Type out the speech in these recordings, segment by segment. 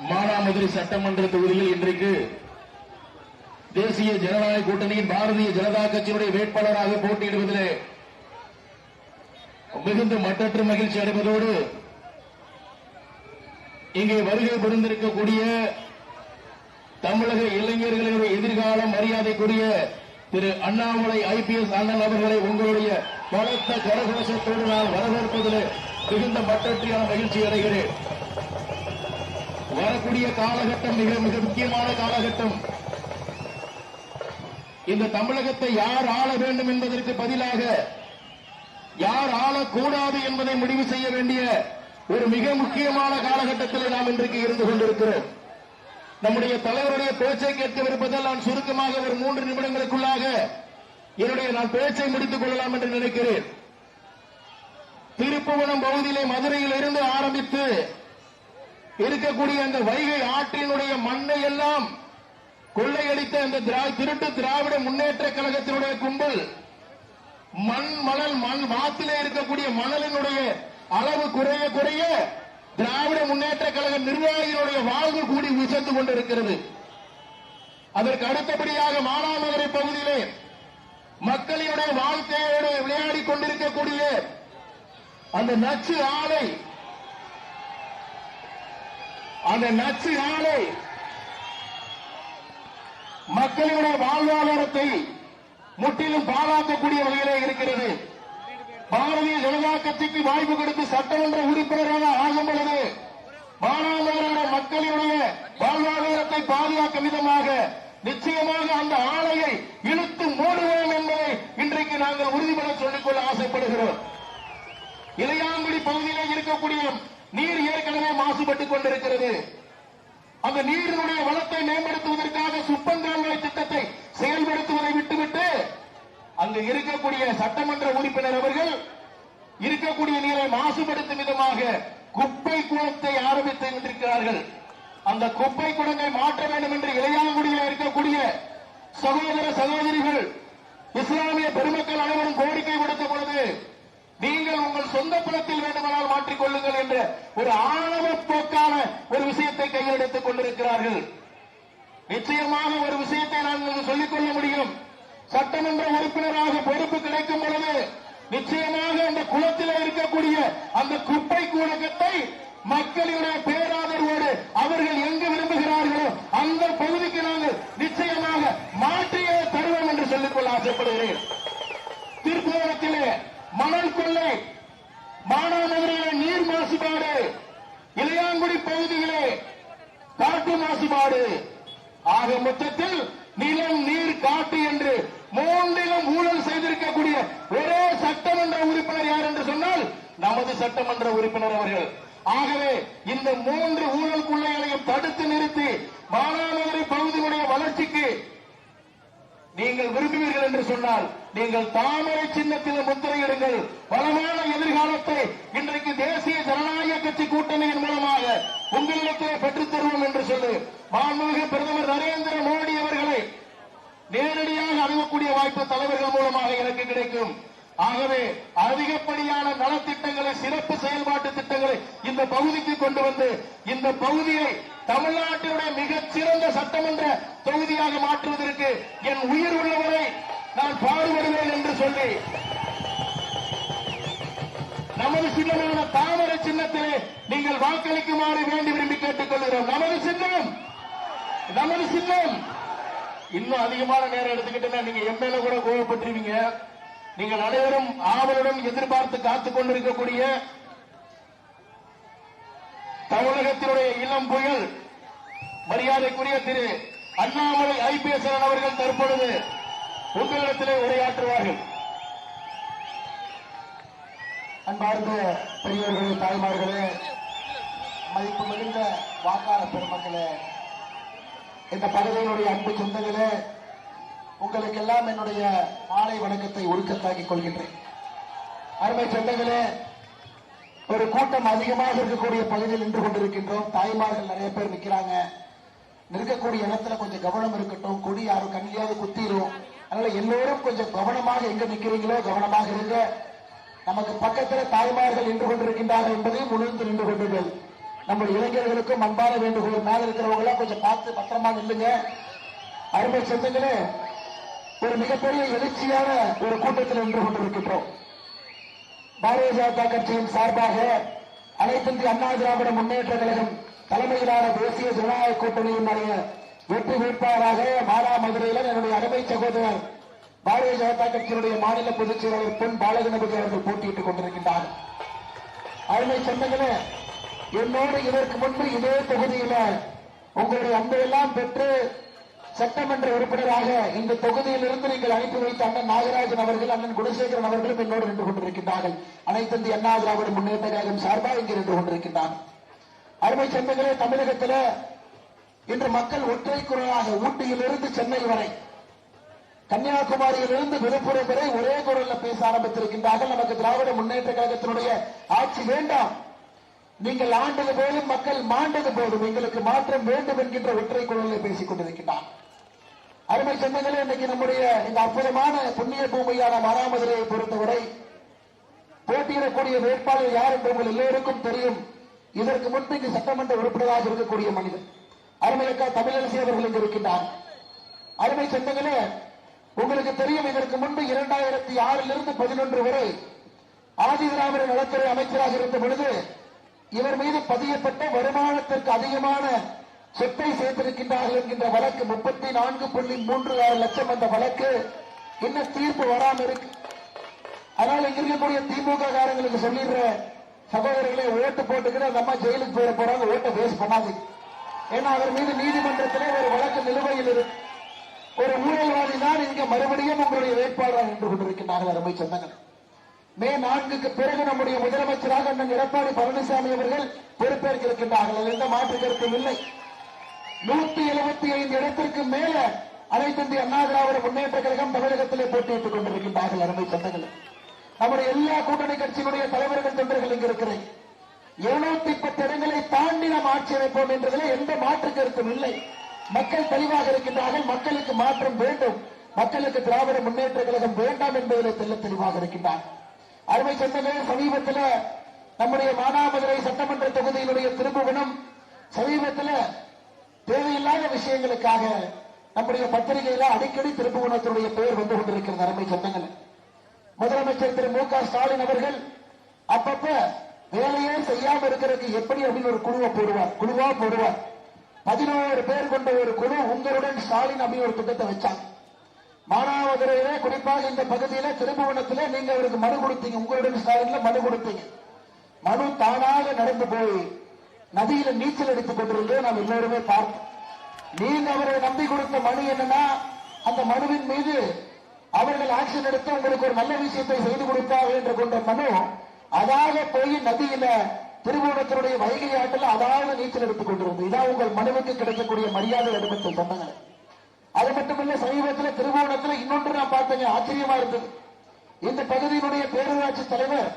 மானாமதுரை சட்டமன்ற தொகுதியில் இன்றைக்கு தேசிய ஜனநாயக கூட்டணியின் பாரதிய ஜனதா கட்சியினுடைய வேட்பாளராக போட்டியிடுவதிலே மிகுந்த மட்டற்ற மகிழ்ச்சி அடைவதோடு இங்கே வருகை புரிந்திருக்கக்கூடிய தமிழக இளைஞர்களுடைய எதிர்கால மரியாதைக்குரிய திரு அண்ணாமலை IPS அண்ணன் அவர்களை உங்களுடைய பலத்த கரகோஷத்தோடு நான் வரவேற்பதில் மிகுந்த மட்டற்ற மகிழ்ச்சி அடைகிறேன். வரக்கூடிய காலகட்டம் மிக மிக முக்கியமான காலகட்டம். இந்த தமிழகத்தை யார் ஆள வேண்டும் என்பதற்கு பதிலாக யார் ஆளக்கூடாது என்பதை முடிவு செய்ய வேண்டிய ஒரு மிக முக்கியமான காலகட்டத்தில் நாம் இன்றைக்கு இருந்து கொண்டிருக்கிறோம். நம்முடைய தலைவருடைய பேச்சை கேட்கவிருப்பதால் நான் சுருக்கமாக ஒரு 3 நிமிடங்களுக்குள்ளாக நான் பேச்சை முடித்துக் கொள்ளலாம் என்று நினைக்கிறேன். திருப்புவனம் பகுதியிலே மதுரையில் இருந்து ஆரம்பித்து இருக்கக்கூடிய அந்த வைகை ஆற்றினுடைய மண்ணை எல்லாம் கொள்ளையடித்த அந்த திருட்டு திராவிட முன்னேற்ற கழகத்தினுடைய கும்பல் மணல் மாத்திலே இருக்கக்கூடிய மணலினுடைய அளவு குறைய குறைய திராவிட முன்னேற்ற கழக நிர்வாகிகளுடைய வாழ்வு கூடி உசந்து கொண்டிருக்கிறது. அதற்கு அடுத்தபடியாக மானாமதுரை பகுதியிலே மக்களினுடைய வாழ்க்கையோடு விளையாடிக் கொண்டிருக்கக்கூடிய அந்த நச்சு ஆலை மக்களுடைய வாழ்வாதாரத்தை முற்றிலும் பாழாக்கக்கூடிய வகையிலே இருக்கிறது. பாரதிய ஜனதா கட்சிக்கு வாய்ப்பு கொடுத்து சட்டமன்ற உறுப்பினராக ஆகும் பொழுது மானாமதுரை மக்களுடைய வாழ்வாதாரத்தை பாதுகாக்கும் விதமாக நிச்சயமாக அந்த ஆலையை இழுத்து மூடுவோம் என்பதை இன்றைக்கு நாங்கள் உறுதிபட சொல்லிக்கொள்ள ஆசைப்படுகிறோம். இளையாங்குடி பகுதியிலே இருக்கக்கூடிய நீர் ஏற்கனவே மாசுபட்டுக் கொண்டிருக்கிறது. அந்த நீரினுடைய வளத்தை மேம்படுத்துவதற்காக சுப்பங்கால்வாய் திட்டத்தை செயல்படுத்துவதை விட்டுவிட்டு அங்கு இருக்கக்கூடிய சட்டமன்ற உறுப்பினர் அவர்கள் இருக்கக்கூடிய நீரை மாசுபடுத்தும் விதமாக குப்பை குளத்தை ஆரம்பித்து இருக்கிறார்கள். அந்த குப்பை குளங்களை மாற்ற வேண்டும் என்று இளையாங்குடியில் இருக்கக்கூடிய சகோதர சகோதரிகள் இஸ்லாமிய பெருமக்கள் அனைவரும் கோரிக்கை கொடுத்த பொழுது நீங்கள் உங்கள் சொந்த பணத்தில் வேண்டுமானால் மாற்றிக் கொள்ளுங்கள் என்ற ஒரு ஆணவ போக்கான ஒரு விஷயத்தை கையில் எடுத்துக் கொண்டிருக்கிறார்கள். நிச்சயமாக ஒரு விஷயத்தை நான் சொல்லிக் கொள்ள முடியும். சட்டமன்ற உறுப்பினராக பொறுப்பு கிடைக்கும் பொழுது நிச்சயமாக அந்த குளத்தில் இருக்கக்கூடிய அந்த குப்பை கூடத்தை மக்களுடைய பேராதரவோடு அவர்கள் எங்கு விரும்புகிறார்களோ அந்த பகுதிக்கு நாங்கள் நிச்சயமாக மாற்றியே தருவோம் என்று சொல்லிக்கொள்ள ஆசைப்படுகிறேன். திருப்புவனத்திலே மணல் கொள்ளை, மானாமதுரையிலே நீர் மாசுபாடு, இளையாங்குடி பகுதியிலே காற்று மாசுபாடு, ஆக மொத்தத்தில் நிலம் நீர் காட்டு என்று 3லும் ஊழல் செய்திருக்கக்கூடிய ஒரே சட்டமன்ற உறுப்பினர் யார் என்று சொன்னால் நமது சட்டமன்ற உறுப்பினர் அவர்கள். ஆகவே இந்த 3 ஊழல் கொள்ளைகளையும் தடுத்து நிறுத்தி மானாமதுரை பகுதியுடைய வளர்ச்சிக்கு நீங்கள் விரும்புவீர்கள் என்று சொன்னால் நீங்கள் தாமரை சின்னத்தில் முத்திரையிடுங்கள். வளமான எதிர்காலத்தை இன்றைக்கு தேசிய ஜனநாயக கட்சி கூட்டணியின் மூலமாக உங்களிடத்திலே பெற்றுத் தருவோம் என்று சொல்லி மாண்புமிகு பிரதமர் நரேந்திர மோடி அவர்களை நேரடியாக அணுகக்கூடிய வாய்ப்பு தலைவர்கள் மூலமாக எனக்கு கிடைக்கும். ஆகவே அதிகப்படியான நலத்திட்டங்களை, சிறப்பு செயல்பாட்டு திட்டங்களை இந்த பகுதிக்கு கொண்டு வந்து இந்த பகுதியை தமிழ்நாட்டினுடைய மிகச் சிறந்த சட்டமன்ற தொகுதியாக மாற்றுவதற்கு என் உயிர் உள்ளவரை நான் பாடுபடுவேன் என்று சொல்லி நமது சின்னமான தாமரை சின்னத்திலே நீங்கள் வாக்களிக்குமாறு வேண்டி விரும்பி கேட்டுக் கொள்கிறோம். நமது சின்னம் இன்னும் அதிகமான நேரம் எடுத்துக்கிட்டேன்னா நீங்க எம்எல்ஏ கூட கோவப்பட்டிருவீங்க. நீங்கள் அனைவரும் ஆவலுடன் எதிர்பார்த்து காத்துக் கொண்டிருக்கக்கூடிய தமிழகத்தினுடைய இளம் புயல் மரியாதைக்குரிய திரு அண்ணாமலை IPS அவர்கள் தற்பொழுது உங்களிடத்திலே உரையாற்றுவார்கள். அன்பார்ந்த பெரியவர்களே, தாய்மார்களே, மதிப்பு மிகுந்த வாக்காளர் பெருமக்களே, இந்த பகுதியினுடைய அன்பு சொந்தங்களே, உங்களுக்கெல்லாம் என்னுடைய மாலை வணக்கத்தை ஒழுக்கத்தாக்கிக் கொள்கின்றேன். அருமை சொந்தங்களே, ஒரு கூட்டம் அதிகமாக இருக்கக்கூடிய பகுதியில் நின்று கொண்டிருக்கின்றோம். தாய்மார்கள் நிறைய பேர் நிற்கிறாங்க. நிற்கக்கூடிய இடத்துல கொஞ்சம் கவனம் இருக்கட்டும். கொடி யாரும் கண்ணியாவது குத்திரும். அதனால எல்லோரும் கொஞ்சம் கவனமாக எங்க நிற்கிறீங்களோ கவனமாக இருங்க. நமக்கு பக்கத்தில் தாய்மார்கள் நின்று கொண்டிருக்கின்றார்கள் என்பதையும் உணர்ந்து நின்று கொண்டீர்கள். நம்முடைய இளைஞர்களுக்கும் அன்பான வேண்டுகோள், மேல இருக்கிறவங்க எல்லாம் கொஞ்சம் பார்த்து பத்திரமா நில்லுங்க. அருமை சொந்தங்களே, ஒரு மிகப்பெரிய எழுச்சியான ஒரு கூட்டத்தில் நின்று கொண்டிருக்கின்றோம். பாரதிய ஜனதா கட்சியின் சார்பாக அனைத்து இந்திய அண்ணா திராவிட முன்னேற்ற கழகம் தலைமையிலான தேசிய ஜனநாயக கூட்டணியினுடைய வெற்றி வேட்பாளராக மானாமதுரையில் என்னுடைய அருமை சகோதரர் பாரதிய ஜனதா கட்சியினுடைய மாநில பொதுச் செயலாளர் பொன் பாலகணபதி அவர்கள் போட்டியிட்டுக் கொண்டிருக்கின்றார். அருமை சொந்தங்களே, என்னோடு இதற்கு முன்பு இதே தொகுதியில உங்களுடைய அன்பையெல்லாம் பெற்று சட்டமன்ற உறுப்பினராக இந்த தொகுதியில் இருந்து நீங்கள் அனுப்பி வைத்த அண்ணன் நாகராஜன் அவர்கள், அண்ணன் குணசேகரன் அவர்களும் என்னோடு நின்று கொண்டிருக்கின்றார்கள். அனைத்து இந்திய அண்ணா திராவிட முன்னேற்ற கழகம் சார்பாக இங்கு நின்று கொண்டிருக்கின்றார். அருமை சொந்தங்களே, தமிழகத்தில் இன்று மக்கள் ஒற்றை குரலாக ஊட்டியிலிருந்து சென்னை வரை, கன்னியாகுமரியிலிருந்து விழுப்புரம் வரை ஒரே குரல்ல பேச ஆரம்பித்திருக்கின்றார்கள். நமக்கு திராவிட முன்னேற்ற கழகத்தினுடைய ஆட்சி வேண்டாம், நீங்கள் ஆண்டது போதும், மக்கள் மாண்டது போதும், எங்களுக்கு மாற்றம் வேண்டும் என்கின்ற ஒற்றை குரலில் பேசிக் கொண்டிருக்கின்றார். அருமை சொந்தங்களே, இன்னைக்கு நம்முடைய இந்த அற்புதமான புண்ணிய பூமியான மானாமதுரையை பொறுத்தவரை போட்டியிடக்கூடிய வேட்பாளர் யார் என்று உங்கள் எல்லோருக்கும் தெரியும். இதற்கு முன்பு இங்கு சட்டமன்ற உறுப்பினராக இருக்கக்கூடிய மனிதர் அருமையக்கா தமிழரசி அவர்கள் இங்கு இருக்கின்றார். அருமை சொந்தங்களே, உங்களுக்கு தெரியும், இதற்கு முன்பு 2006 11 வரை ஆதி திராவிட நலத்துறை அமைச்சராக இருந்த பொழுது இவர் மீது பதியப்பட்ட வருமானத்திற்கு அதிகமான சொத்தை சேர்த்திருக்கின்றார்கள் என்கின்ற வழக்கு 34.36 லட்சம் என்ற வழக்கு இன்னும் தீர்ப்பு வராமல் இருக்கு. அதனால இங்க இருக்கக்கூடிய திமுக காரங்களுக்கு சொல்லிடுற சகோதரர்களை, ஓட்டு போட்டுக்கிட்டு அந்த அம்மா ஜெயிலுக்கு போயிட போறாங்க, ஓட்டை வேஸ்ட் பண்ணாது. ஏன்னா அவர் மீது நீதிமன்றத்திலே ஒரு வழக்கு நிலுவையில் இருக்கு. ஒரு ஊழல்வாதி தான் இங்க மறுபடியும் உங்களுடைய வேட்பாளராக நின்று கொண்டிருக்கின்றார்கள். அருமை சொந்தங்கள், மே 4க்கு பிறகு நம்முடைய முதலமைச்சராக அண்ணன் எடப்பாடி பழனிசாமி அவர்கள் பொறுப்பேற்க இருக்கின்றார்கள். எந்த மாற்று கருத்தும் இல்லை. 175 இடத்திற்கு மேல அனைத்து இந்திய அண்ணா திராவிட முன்னேற்ற கழகம் தமிழகத்திலே போட்டியிட்டுக் கொண்டிருக்கின்றார்கள். அருமை சொந்தங்கள், நம்முடைய எல்லா கூட்டணி கட்சியினுடைய தலைவர்கள் தொண்டர்கள் இங்கு இருக்கிறேன். 710 இடங்களை தாண்டி நாம் ஆட்சி அமைப்போம் என்றதில் எந்த மாற்று கருத்தும் இல்லை. மக்கள் தெளிவாக இருக்கின்றார்கள். மக்களுக்கு மாற்றம் வேண்டும், மக்களுக்கு திராவிட முன்னேற்ற கழகம் வேண்டாம் என்பதில் தெல்ல தெளிவாக இருக்கின்றார். அருமை சொந்தங்களே, சமீபத்தில் நம்முடைய மானாமதுரை சட்டமன்ற தொகுதியினுடைய திருப்புவனம் சமீபத்தில் தேவையில்லாத விஷயங்களுக்காக நம்முடைய பத்திரிகையில அடிக்கடி திருப்புவனத்தினுடைய பெயர் வந்து கொண்டிருக்கிறது. அருமை சொந்தங்கள், முதலமைச்சர் திரு மு க ஸ்டாலின் அவர்கள் அப்பப்ப வேலையே செய்யாம இருக்கிறதுக்கு எப்படி அப்படின்னு ஒரு குழுவா போடுவார். 11 பேர் கொண்ட ஒரு குழு உங்களுடன் ஸ்டாலின் அப்படின்னு ஒரு திட்டத்தை வச்சாங்க. மானாமதுரையிலே, குறிப்பாக இந்த பகுதியில திருப்புவனத்திலே நீங்க அவருக்கு மனு கொடுத்தீங்க, உங்களுடன் ஸ்டாலின்ல மனு கொடுத்தீங்க. மனு தானாக நடந்து போய் நதியில நீச்சல் அடித்துக் கொண்டிருந்தே நாம் எல்லோருமே பார்த்தோம். நீங்க அவரை நம்பி கொடுத்த மனு என்னன்னா, அந்த மனுவின் மீது அவர்கள் ஆக்ஷன் எடுத்து உங்களுக்கு ஒரு நல்ல விஷயத்தை செய்து கொடுப்பார்கள் என்று கொண்ட மனு அதாக போய் நதியில திருவோணத்தினுடைய வைகை ஆற்றில் அதாவது நீச்சல் எடுத்துக் கொண்டிருந்தது. இதான் உங்கள் மனுவுக்கு கிடைக்கக்கூடிய மரியாதை அனுமதி சொன்னாங்க. அது மட்டுமல்ல, சமீபத்தில் திருவோணத்தில் இன்னொன்று நான் பார்த்தேங்க, ஆச்சரியமா இருந்தது. இந்த பகுதியினுடைய பேரூராட்சி தலைவர்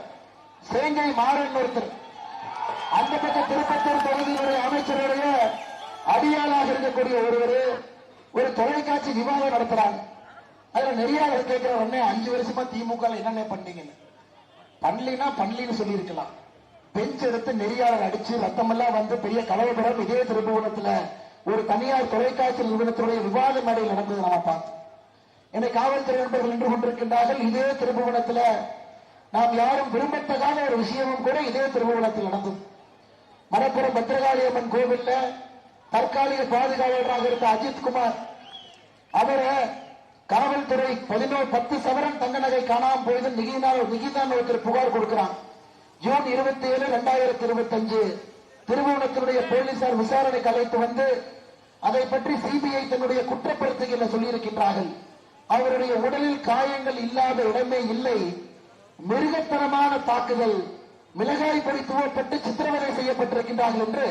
சேங்கை மாறன் ஒருத்தர், அந்த பக்கம் திருப்பத்தூர் தொகுதியினுடைய அமைச்சருடைய அடியாளாக இருக்கக்கூடிய ஒருவர் ஒரு தொலைக்காட்சி விவாதம் நடத்துறாங்க. அதுல நெறியாளர் கேட்கிற உடனே 5 வருஷமா திமுக என்னென்ன பண்ணீங்கன்னு, பண்ணலினா பண்ணலின்னு சொல்லி இருக்கலாம். பெஞ்ச் எடுத்து நெறியாளர் அடிச்சு ரத்தமெல்லாம் வந்து பெரிய கலவரம் இதே திருப்புவனத்துல ஒரு தனியார் தொலைக்காட்சி நிறுவனத்துடைய விவாத மேடையில் நடந்தது நாம பார்த்தோம். என்னை காவல்துறை நண்பர்கள் நின்று கொண்டிருக்கின்றார்கள். இதே திருப்புவனத்துல நாம் யாரும் விரும்பத்தகாத ஒரு விஷயமும் கூட இதே திருப்புவனத்தில் நடந்தது. மணப்புறம் பத்ரகாளி அம்மன் கோவில்ல தற்காலிக பாதுகாவலராக இருந்த அஜித்குமார் அவரை காவல்துறை 10 சவரன் தங்க நகை காணாமல் போயது நிகிதான் ஒருத்தர் புகார் கொடுக்கிறான். ஜூன் 27, 2025 திருவோணத்தினுடைய போலீசார் விசாரணைக்கு அழைத்து வந்து அதை பற்றி சிபிஐ தன்னுடைய குற்றப்படுத்துகையில் சொல்லியிருக்கின்றார்கள். அவருடைய உடலில் காயங்கள் இல்லாத இடமே இல்லை, மிருகத்தனமான தாக்குதல், மிளகாய் படி துவப்பட்டு சித்திரவதை செய்யப்பட்டிருக்கின்றார்கள் என்று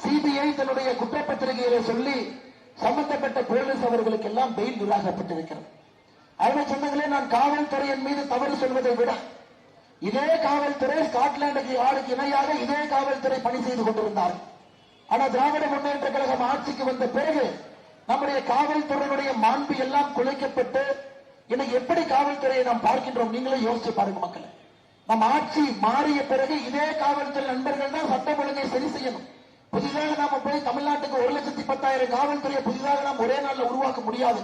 சிபிஐ தன்னுடைய குற்றப்பத்திரிகையில சொல்லி சம்பந்தப்பட்ட போலீஸ் அவர்களுக்கு எல்லாம் பெயில் நிராகப்பட்டிருக்கிறது. அதனை சொன்னங்களே, நான் காவல்துறையின் மீது தவறு சொல்வதை விட இதே காவல்துறை ஸ்காட்லாந்துக்கு யாருக்கு இணையாக இதே காவல்துறை பணி செய்து கொண்டிருந்தார்கள். ஆனா திராவிட முன்னேற்ற கழகம் ஆட்சிக்கு வந்த பிறகு நம்முடைய காவல்துறையினுடைய மாண்பு எல்லாம் குலைக்கப்பட்டு இன்னைக்கு எப்படி காவல்துறையை நாம் பார்க்கின்றோம் நீங்களே யோசிச்சு பாருங்க மக்கள். நம் ஆட்சி மாறிய பிறகு இதே காவல்துறை நண்பர்கள் தான் சட்டம் ஒழுங்கை சரி செய்யணும். புதிதாக நாம போய் தமிழ்நாட்டுக்கு 1,10,000 காவல்துறையை புதிதாக நாம் ஒரே நாள்ல உருவாக்க முடியாது.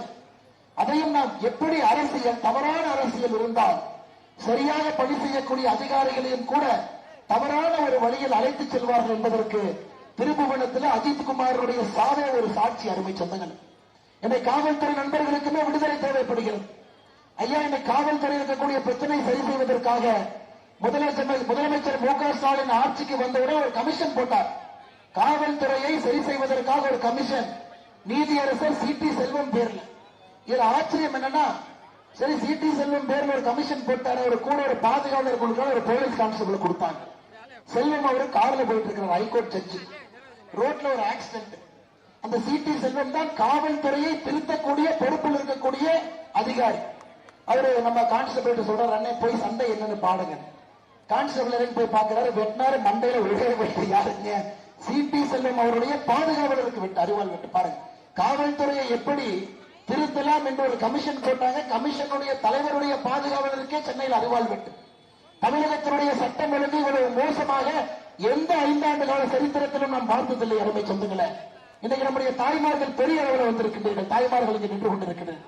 அதையும் நாம் எப்படி அரசியல் தவறான அரசியல் இருந்தால் சரியாக பணி செய்யக்கூடிய அதிகாரிகளையும் கூட தவறான ஒரு வழியில் அழைத்து செல்வார்கள் என்பதற்கு திருப்புவனத்தில் அஜித் குமாருடைய சாதனை ஒரு சாட்சி. அருமை சொந்தங்கள், என்னை காவல்துறை நண்பர்களுக்குமே விடுதலை தேவைப்படுகிறது. ஐயா, என்னை காவல்துறை இருக்கக்கூடிய பிரச்சனை சரி செய்வதற்காக முதலமைச்சர் மு.க. ஸ்டாலின் ஆட்சிக்கு வந்தவுடன் ஒரு கமிஷன் போட்டார். காவல்துறையை சரி செய்வதற்காக ஒரு கமிஷன், நீதியரசர் சி.டி. செல்வம் பேர்ல. இதுல ஆச்சரியம் என்னன்னா, சரி சி.டி. செல்வம் பேர்ல ஒரு கமிஷன் போட்டாரு, ஒரு கூட ஒரு பாதுகாவலர் கொடுக்க ஒரு போலீஸ் கான்ஸ்டபிள் கொடுத்தாங்க. செல்வம் அவரு கார்ல போயிட்டு இருக்கிற ஹைகோர்ட் ஜட்ஜி, ரோட்ல ஒரு ஆக்சிடென்ட். அந்த சி.டி. செல்வம் தான் காவல்துறையை திருத்தக்கூடிய பொறுப்பில் இருக்கக்கூடிய அதிகாரி. அவரு நம்ம கான்ஸ்டபிள் சொல்றாரு, அண்ணே போய் சண்டை என்னன்னு பாடுங்க. கான்ஸ்டபிள் போய் பாக்குறாரு, வெட்டினாரு, மண்டையில ஒரே வெட்டு. யாருங்க? சி.டி. செல்வம் அவருடைய பாதுகாவலருக்கு வெட்டு, அரிவாள் வெட்டு. பாருங்க, காவல்துறையை எப்படி திருத்தலாம் என்று ஒரு கமிஷன் போட்டாங்க. கமிஷனுடைய தலைவருடைய பாதுகாவலருக்கே சென்னையில் அரிவாள் வெட்டு. தமிழகத்தினுடைய சட்டம் ஒழுங்கு இவ்வளவு மோசமாக எந்த 5 ஆண்டு கால சரித்திரத்திலும் நாம் பார்த்ததில்லை. அருமை சொந்தங்களே, இன்னைக்கு நம்முடைய தாய்மார்கள் பெரிய அளவில் வந்திருக்கின்றனர். தாய்மார்கள் இங்கு நின்று கொண்டிருக்கிறது.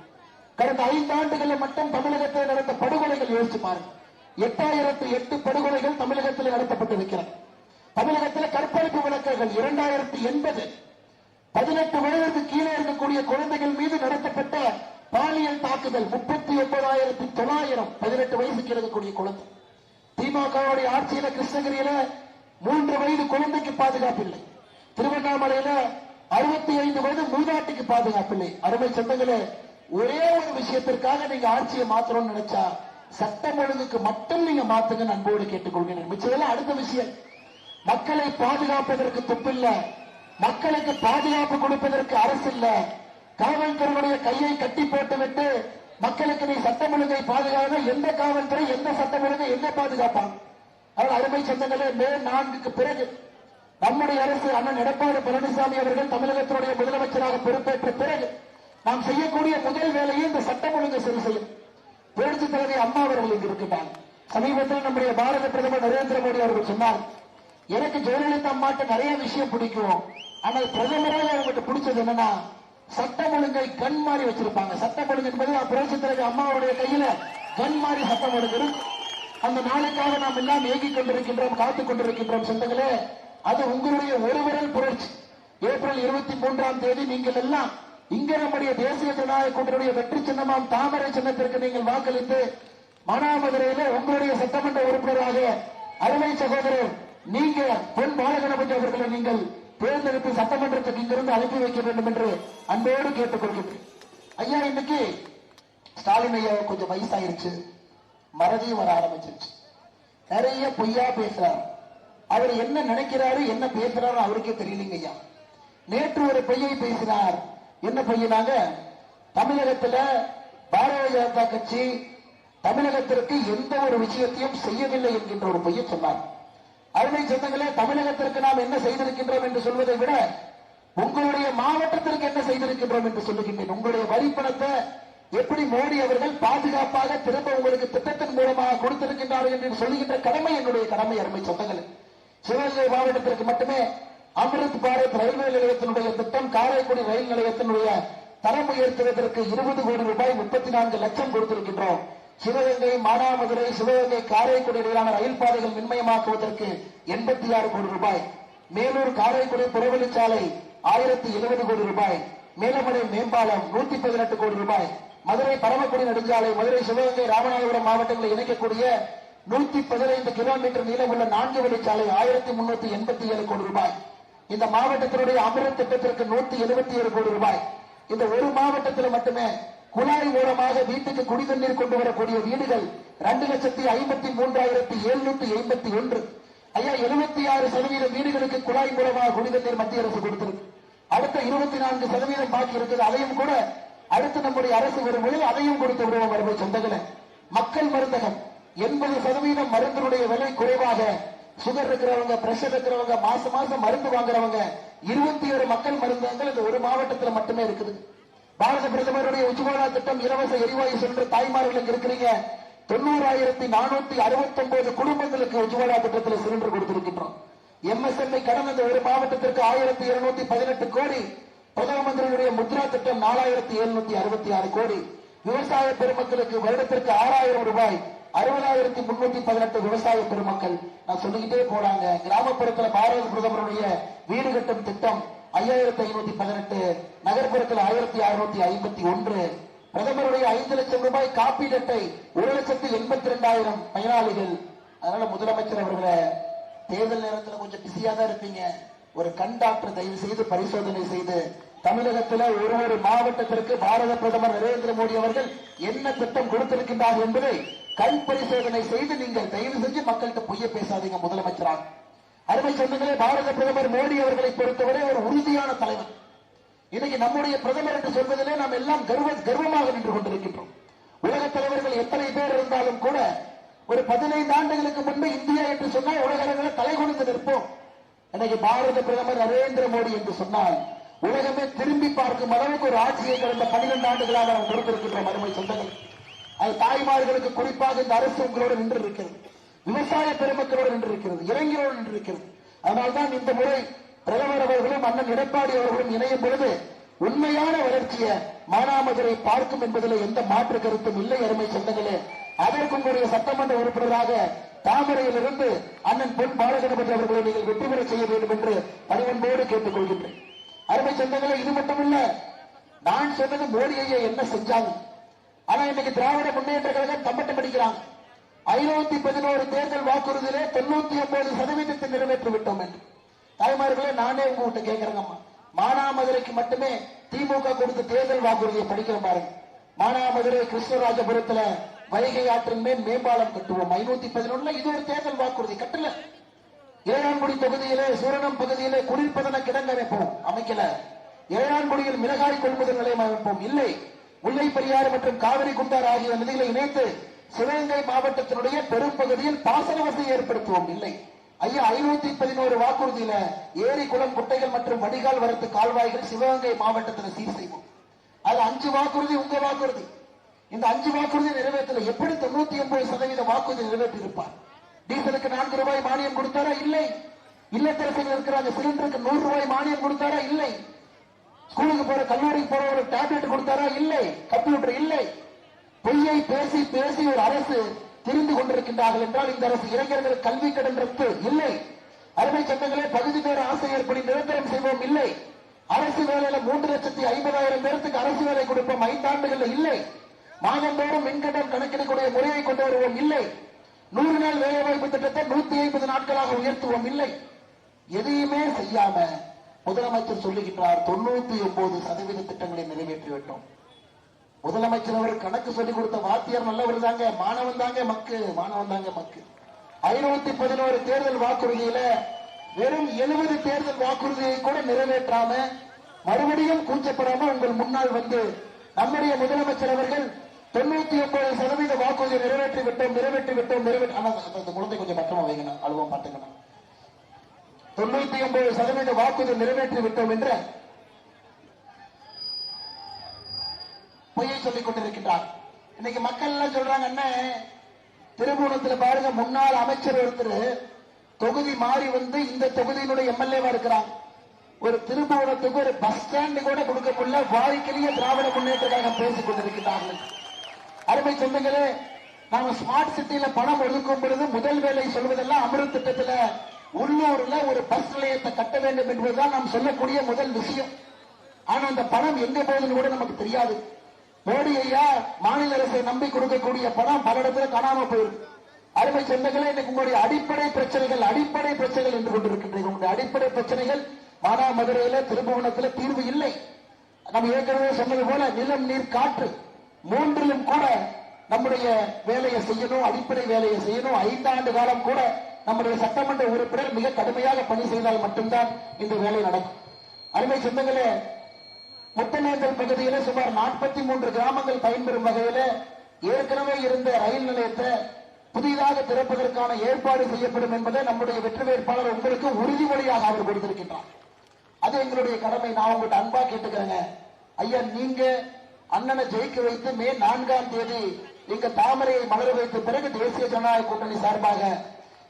கடந்த 5 ஆண்டுகளில் மட்டும் தமிழகத்தில் நடந்த படுகொலைகள் யோசிச்சு பாருங்க. 8008 படுகொலைகள் தமிழகத்தில் நடத்தப்பட்டிருக்கிறது. தமிழகத்தில் கற்பழிப்பு வழக்குகள் 2080, 18 வயதுக்கு கீழே இருக்கக்கூடிய குழந்தைகள் மீது நடத்தப்பட்ட பாலியல் தாக்குதல் 39,900, 18 வயசுக்கு இருக்கக்கூடிய குழந்தை. திமுகவுடைய ஆட்சியில கிருஷ்ணகிரியில 3 வயது குழந்தைக்கு பாதுகாப்பு இல்லை. திருவண்ணாமலையில 65 வயது மூதாட்டிக்கு பாதுகாப்பு இல்லை. அருமை சொந்தங்களே, ஒரே ஒரு விஷயத்திற்காக நீங்க ஆட்சியை மாற்றணும்னு நினைச்சா சட்டம் ஒழுங்குக்கு மட்டும் நீங்க மாத்துங்க, அன்போடு கேட்டுக்கொள்கிறேன். மிச்சம் அடுத்த விஷயம், மக்களை பாதுகாப்பதற்கு துப்பில்ல, மக்களுக்கு பாதுகாப்பு கொடுப்பதற்கு அரசு இல்ல. காவல்துறையுடைய கையை கட்டி போட்டுவிட்டு மக்களுக்கு நீ சட்டம் ஒழுங்கை பாதுகாக்க எந்த காவல்துறை எந்த சட்டம் ஒழுங்கை எங்க பாதுகாப்பாங்க? அவர் அருமை சொந்தங்களே, மே 4க்கு பிறகு நம்முடைய அரசு அண்ணன் எடப்பாடி பழனிசாமி அவர்கள் தமிழகத்தினுடைய முதலமைச்சராக பொறுப்பேற்ற பிறகு நாம் செய்யக்கூடிய முதல் வேலையை இந்த சட்டம் ஒழுங்கை சரி செய்யும். புரட்சி தலைவி அம்மா அவர்கள் இங்கு இருக்கின்றார். சமீபத்தில் நம்முடைய பாரத பிரதமர் நரேந்திர மோடி அவர்கள் சொன்னார், எனக்கு ஜெயலலிதா அம்மாட்ட நிறைய விஷயம் பிடிக்கும், ஆனால் பிரதமராக அவங்ககிட்ட பிடிச்சது என்னன்னா சட்டம் ஒழுங்கை கண் மாறி வச்சிருப்பாங்க. சட்டம் ஒழுங்கு என்பது புரட்சி தலைவி அம்மாவுடைய கையில கண் மாறி சட்டம் ஒழுங்கு. அந்த நாளுக்காக நாம் எல்லாம் ஏங்கிக் கொண்டிருக்கின்றோம், காத்துக் கொண்டிருக்கின்றோம். சொந்தங்களே, அது உங்களுடைய ஒரு விரல் புரட்சி. ஏப்ரல் 23ஆம் தேதி நீங்கள் எல்லாம் இங்க நம்முடைய தேசிய ஜனநாயக கூட்டணியுடைய வெற்றி சின்னமாம் தாமரை சின்னத்திற்கு நீங்கள் வாக்களித்து மானாமதுரையில உங்களுடைய சட்டமன்ற உறுப்பினராக அருமை சகோதரர் நீங்க பொன் பாலகணபதி அவர்களை நீங்கள் தேர்ந்தெடுத்து சட்டமன்றத்துக்கு இங்கிருந்து அனுப்பி வைக்க வேண்டும் என்று அன்போடு கேட்டுக்கொள்கிறேன். ஐயா, இன்னைக்கு ஸ்டாலின் ஐயா கொஞ்சம் வயசாயிருச்சு, மறதியும் வர ஆரம்பிச்சிருச்சு. நிறைய பொய்யா பேசுறாரு. அவர் என்ன நினைக்கிறாரு என்ன பேசுறாரு அவருக்கே தெரியலீங்க ஐயா. நேற்று ஒரு பொய்யை பேசினார். என்ன பொய்யினாங்க? தமிழகத்துல பாரதிய ஜனதா கட்சி தமிழகத்திற்கு எந்த ஒரு விஷயத்தையும் செய்யவில்லை என்கின்ற ஒரு பொய்யை சொன்னார். அருமை சொந்தங்களே, தமிழகத்திற்கு நாம் என்ன செய்திருக்கின்றோம் என்று சொல்வதை விட உங்களுடைய மாவட்டத்திற்கு என்ன செய்திருக்கின்றோம் என்று சொல்லுகின்றேன். உங்களுடைய வரிப்பணத்தை எப்படி மோடி அவர்கள் பாதுகாப்பாக திரும்ப உங்களுக்கு திட்டத்தின் மூலமாக கொடுத்திருக்கின்றார்கள் என்று சொல்லுகின்ற கடமை என்னுடைய கடமை. அருமை சொந்தங்களே, சிவகங்கை மாவட்டத்திற்கு மட்டுமே அமிர்த் பாரத் ரயில்வே நிலையத்தினுடைய திட்டம், காரைக்குடி ரயில் நிலையத்தினுடைய தரம் உயர்த்துவதற்கு 20 கோடி ரூபாய் 34 லட்சம் கொடுத்திருக்கின்றோம். சிவகங்கை மானாமதுரை சிவகங்கை காரைக்குடி இடையிலான ரயில் பாதைகள் மின்மயமாக்குவதற்கு 86 கோடி ரூபாய், மேலூர் காரைக்குடி புறவழிச்சாலை 1070 கோடி ரூபாய், மேலமடை மேம்பாலம் 118 கோடி ரூபாய், மதுரை பரமக்குடி நெடுஞ்சாலை மதுரை சிவகங்கை ராமநாதபுரம் மாவட்டங்களை இணைக்கக்கூடிய 115 கிலோமீட்டர் நீளமுள்ள 4 வழிச்சாலை 1387 கோடி ரூபாய். இந்த மாவட்டத்தினுடைய அமிர்த் திட்டத்திற்கு 177 கோடி ரூபாய். இந்த ஒரு மாவட்டத்தில் மட்டுமே குழாய் மூலமாக வீட்டுக்கு குடிதண்ணீர் கொண்டு வரக்கூடிய வீடுகள் 2,53,781. ஐயா, 76% வீடுகளுக்கு குழாய் மூலமாக குடிதண்ணீர் மத்திய அரசு கொடுத்திருக்கு. அடுத்த 24% பாக்கி இருக்குது. அதையும் கூட அடுத்து நம்முடைய அரசு வரும்போது அதையும் கொடுத்து விடுவோம். அருமை சொந்தங்களே, மக்கள் மருந்தகம் 80% மருந்தினுடைய விலை குறைவாக, சுகர் இருக்கிறவங்க பிரஷர் இருக்கிறவங்க மாசம் மருந்து வாங்குறவங்க 21 மக்கள் மருந்தகங்கள் இந்த ஒரு மாவட்டத்தில் மட்டுமே இருக்குது. பாரத பிரதமருடைய உஜ்வாலா திட்டம், இலவச எரிவாயு சென்று தாய்மார்களுக்கு இருக்கிறீங்க. 90,469 குடும்பங்களுக்கு உஜ்வாலா திட்டத்தில் சிலிண்டர் கொடுத்திருக்கின்றோம். MSMI கடன் அந்த ஒரு மாவட்டத்திற்கு 1218 கோடி. பிரதம மந்திரியுடைய முத்ரா திட்டம் 4766 கோடி. விவசாய பெருமக்களுக்கு வருடத்திற்கு 6000 ரூபாய், 60,318 விவசாய பெருமக்கள். நான் சொல்லிக்கிட்டே போறாங்க. கிராமப்புறத்தில் பாரத பிரதமருடைய வீடு கட்டும் திட்டம் 5518, நகர்ப்புறத்தில் 1651. பிரதமருடைய 5 லட்சம் ரூபாய் காப்பீடு அட்டை 1,82,000 பயனாளிகள். அதனால முதலமைச்சர் அவர்களை தேர்தல் நேரத்தில் கொஞ்சம் பிஸியா தான் இருப்பீங்க. ஒரு கண் டாக்டர் தயவு செய்து பரிசோதனை செய்து தமிழகத்தில் ஒரு மாவட்டத்திற்கு பாரத பிரதமர் நரேந்திர மோடி அவர்கள் என்ன திட்டம் கொடுத்திருக்கின்றார் என்பதை கண் பரிசோதனை செய்து நீங்கள் தயவு செஞ்சு மக்கள்கிட்ட பொய்ய பேசாதீங்க. முதலமைச்சராக அருமை சொந்தங்களே, பாரத பிரதமர் மோடி அவர்களை பொறுத்தவரை ஒரு உறுதியான தலைவர். இன்னைக்கு நம்முடைய பிரதமர் என்று சொல்வதிலே நாம் எல்லாம் கர்வமாக நின்று கொண்டிருக்கின்றோம். உலக தலைவர்கள் எத்தனை பேர் இருந்தாலும் கூட ஒரு 15 ஆண்டுகளுக்கு முன்பு இந்தியா என்று சொன்னால் உலக அளவில் தலை குனிந்து நிற்போம். இன்னைக்கு பாரத பிரதமர் நரேந்திர மோடி என்று சொன்னால் உலகமே திரும்பி பார்க்கும் அளவுக்கு ஒரு ஆட்சியை கடந்த 12 ஆண்டுகளாக நாம் கொடுத்திருக்கின்றோம். அருமை சொந்தங்கள், அது தாய்மார்களுக்கு குறிப்பாக இந்த அரசு உங்களோடு நின்று இருக்கிறது, விவசாய பெருமக்களோடு நின்று இருக்கிறது, இளைஞரோடு நின்று இருக்கிறது. அதனால்தான் இந்த முறை பிரதமர் அவர்களும் அண்ணன் எடப்பாடி அவர்களும் இணையும் பொழுது உண்மையான வளர்ச்சியை மானாமதுரை பார்க்கும் என்பதில் எந்த மாற்று கருத்தும் இல்லை. அருமை சொந்தங்களே, அதற்கு உங்களுடைய சட்டமன்ற உறுப்பினராக தாமரையிலிருந்து அண்ணன் பொன் பாலகணபதி அவர்களை நீங்கள் வெற்றி பெற செய்ய வேண்டும் என்று பணிவன்போடு கேட்டுக் கொள்கின்றேன். அருமை சொந்தங்களே, இது மட்டுமில்ல, நான் சொன்னது மோடி ஐயா என்ன செஞ்சாங்க. ஆனா இன்னைக்கு திராவிட முன்னேற்ற கழகம் தம்பட்டம் அடிக்கிறாங்க. 511 தேர்தல் வாக்குறுதியிலே 99% நிறைவேற்றி விட்டோம் என்று. தாய்மார்களே, நானே உங்ககிட்ட கேட்கிறேங்கம்மா, மானாமதுரைக்கு மட்டுமே திமுக கொடுத்த தேர்தல் வாக்குறுதியை படிக்கிற பாருங்க. மானாமதுரை கிருஷ்ணராஜபுரத்துல வைகை ஆற்றின் மேல் மேம்பாலம் கட்டுவோம் 511. இது ஒரு தேர்தல் வாக்குறுதி. கட்டல. ஏழான்குடி தொகுதியிலே சூரணம் பகுதியிலே குளிர்பதன கிடங்கு அமைப்போம், அமைக்கல. ஏழான்குடியில் மிளகாய் கொள்முதல் நிலையம் அமைப்போம், இல்லை. முல்லை பெரியாறு மற்றும் காவிரி குண்டார் ஆகிய நதிகளை இணைத்து சிவகங்கை மாவட்டத்தினுடைய பெரும்பகுதியில் பாசன வசதி ஏற்படுத்துவோம், இல்லை. ஐயா, 511 வாக்குறுதியில ஏரி குளம் குட்டைகள் மற்றும் வடிகால் வரத்து கால்வாய்கள் சிவகங்கை மாவட்டத்தில் சீர் செய்வோம். அது 5 வாக்குறுதி உங்க வாக்குறுதி. இந்த 5 வாக்குறுதி நிறைவேற்றல. எப்படி 99% வாக்குறுதி நிறைவேற்றி இருப்பார்? டீசலுக்கு 4 ரூபாய் மானியம் கொடுத்தாரா? இல்லை. இல்லத்தரசிகள் இருக்கிறாங்க, சிலிண்டருக்கு 100 ரூபாய் மானியம் கொடுத்தாரா? இல்லை. ஸ்கூலுக்கு போற கல்லூரிக்கு போற ஒரு டேப்லெட் கொடுத்தாரா? இல்லை. கம்ப்யூட்டர் இல்லை. பொய்யை பேசி பேசி ஒரு அரசு திரிந்து கொண்டிருக்கின்றார்கள் என்றால் இந்த அரசு இளைஞர்கள் கல்வி கடன் ரத்து இல்லை. அருமை சட்டங்களே, பகுதி நேர ஆசிரியர் பணி நிரந்தரம் செய்வோம், இல்லை. அரசு வேலையில 3,50,000 பேருக்கு அரசு வேலை கொடுப்போம் 5 ஆண்டுகள், இல்லை. மாதந்தோறும் மின்கட்டணம் கணக்கெடுக்கக்கூடிய முறையை கொண்டு வருவோம், இல்லை. 100 நாள் வேலை வாய்ப்பு திட்டத்தை 150 நாட்களாக உயர்த்துவோம், இல்லை. எதையுமே செய்யாம முதலமைச்சர் சொல்லுகின்றார் 99% திட்டங்களை நிறைவேற்றிவிட்டோம். முதலமைச்சர் அவர் கணக்கு சொல்லிக் கொடுத்த வாத்தியார் நல்லவர் தாங்க, மாணவன் தாங்க மக்கு, மாணவன் தாங்க மக்கு. 511 தேர்தல் வாக்குறுதியில வெறும் 70 தேர்தல் வாக்குறுதியை கூட நிறைவேற்றாம மறுபடியும் கூச்சப்படாம உங்கள் முன்னால் வந்து நம்முடைய முதலமைச்சர் அவர்கள் 99% வாக்குறுதியை நிறைவேற்றி விட்டோம். ஆனா அந்த குழந்தை கொஞ்சம் பட்டமா வைங்க, அழுவம் பாட்டுக்கணும். 99% வாக்குறுதி நிறைவேற்றி விட்டோம் என்ற பொய்யை சொல்லிக் கொண்டிருக்கின்றார். இன்னைக்கு மக்கள் எல்லாம் சொல்றாங்க, என்ன திருபுவனத்தில் பாருங்க, முன்னாள் அமைச்சர் ஒருத்தர் தொகுதி மாறி வந்து இந்த தொகுதியினுடைய எம்எல்ஏவா இருக்கிறாங்க. ஒரு திருபுவனத்துக்கு ஒரு பஸ் ஸ்டாண்ட் கூட கொடுக்க முடியல. வாரிக்கிலேயே திராவிட முன்னேற்ற கழகம் பேசிக் கொண்டிருக்கிறார்கள். அருமை சொந்தங்களே, நாம ஸ்மார்ட் சிட்டியில பணம் ஒதுக்கும் பொழுது முதல் வேலை சொல்வதெல்லாம் அமிர்த் திட்டத்துல உள்ளூர்ல ஒரு பஸ் நிலையத்தை கட்ட வேண்டும் என்பதுதான் நாம் சொல்லக்கூடிய முதல் விஷயம். ஆனா அந்த பணம் எங்க போகுதுன்னு கூட நமக்கு தெரியாது. மோடி ஐயா மாநில அரசை நம்பி கொடுக்கக்கூடிய பணம் பல இடத்துல காணாம போயிருக்கு. அருமை சொந்தங்களே, இன்னைக்கு உங்களுடைய அடிப்படை பிரச்சனைகள் என்று கொண்டிருக்கின்றீர்கள். உங்களுடைய அடிப்படை பிரச்சனைகள் மானாமதுரையில திருபுவனத்தில் தீர்வு இல்லை. நம்ம ஏற்கனவே சொன்னது போல நிலம் நீர் காற்று மூன்றிலும் கூட நம்முடைய வேலையை செய்யணும், அடிப்படை வேலையை செய்யணும். 5 ஆண்டு காலம் கூட நம்முடைய சட்டமன்ற உறுப்பினர் மிக கடுமையாக பணி செய்தால் மட்டும்தான் இந்த வேலை நடக்கும். அருமை சொந்தங்களே, முத்தநேந்தல் பகுதியில் சுமார் 43 கிராமங்கள் பயன்பெறும் வகையில் ஏற்கனவே இருந்த ரயில் நிலையத்தை புதிதாக திறப்பதற்கான ஏற்பாடு செய்யப்படும் என்பதை நம்முடைய வெற்றி வேட்பாளர் உங்களுக்கு உறுதிமொழியாக அவர் கொடுத்திருக்கின்றார். அது எங்களுடைய கடமை. நான் உங்கள்கிட்ட அன்பா கேட்டுக்கிறேங்க, ஐயா, நீங்க அண்ணனை ஜெயிக்க வைத்து மே 4ஆம் தேதி இங்க தாமரையை மலர வைத்த பிறகு தேசிய ஜனநாயக கூட்டணி சார்பாக